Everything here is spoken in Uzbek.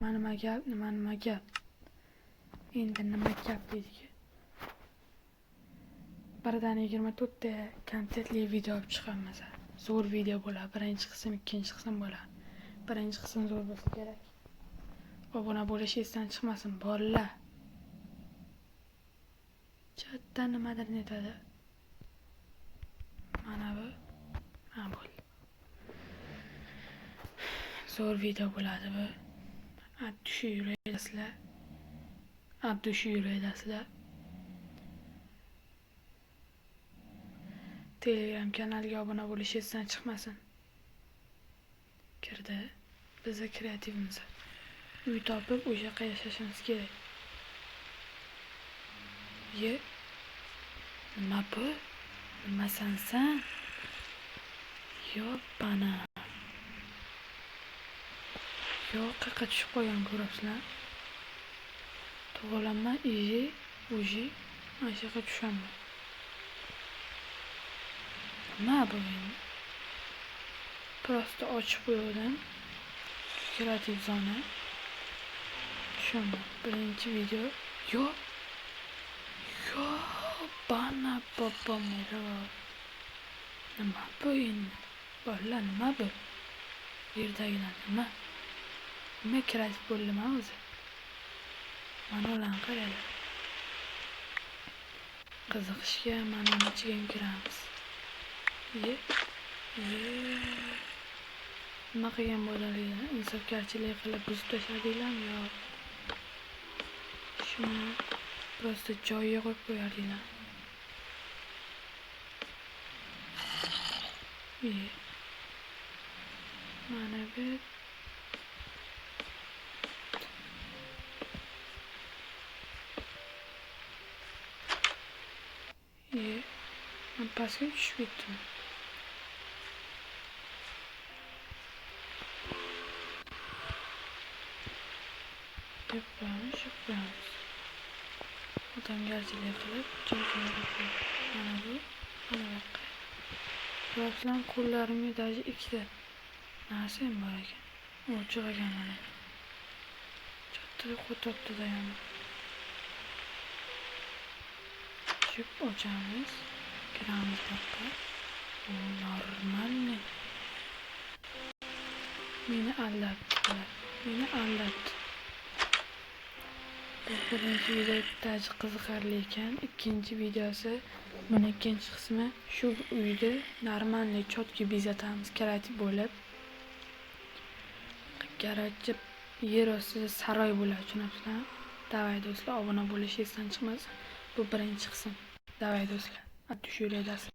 Nima gap? Endi nima gap deydi-ki? Biridan 24 ta kontentli video olib chiqamiz. Zo'r video bo'ladi. Birinchi qism, ikkinchi qism bo'ladi. Birinchi qism zo'r bo'lsa kerak. Obuna bo'lish esdan chiqmasin, bolalar. Chatda nimadir netadi. Mana bu. Ha bo'ldi. Zo'r video bo'ladi bu. Abdushi yuraydasizlar. Telegram kanaliga obuna bo'lish esdan chiqmasin. Kirdi. Bizning kreativimiz. Uy topib o'sha yoqqa yashashimiz kerak. Nima bu? Nima sansan? Yo bana. Yo qayerga tushib qo'ygan ko'rabsizlar? To'g'rilanma uji mana shu yoqqa tushaman. Nima bu endi? Prosta ochib qo'ydim. Kreativ zona. Tushundim. Birinchi video. Yo bana mero. Nima bu endi? Bolalar nima bu? Yerdagilar nima? Nima kreativ bo'ldimi o'zi? Mana ularni qaraylar. Qiziqishga mana uni ichiga kiramiz. Nima qilgan bo'ladinglar? Insofgarchilik qilib buzib tashladinglarmi yo? Shuni prosta joyiga qo'yib qo'yardinglar. Mana bu men pastga tushib ketdim. Yapamiz. Odamgarchilik qilib joyiga qo'yib. Mana bu. Biroqlar qo'llarimga daji ikkita narsa ham bor ekan. O'chirgan mana. Chatda qo'tobda ham. Chip ochamiz. Kiramiz buyoqqa. Normalniy. Meni aldabdi. Birinchi video daji qiziqarli ekan. Ikkinchi videosi, buni ikkinchi qismi shu uyda normalniy chotki bezatamiz kreativ bo'lib. Garajda yer ostida saroy bo'ladi, tushunasizlar? Davay do'stlar, obuna bo'lish esdan chiqmasin. Bu birinchi qism. Davay do'stlar. Abdushi yuraydasizlar.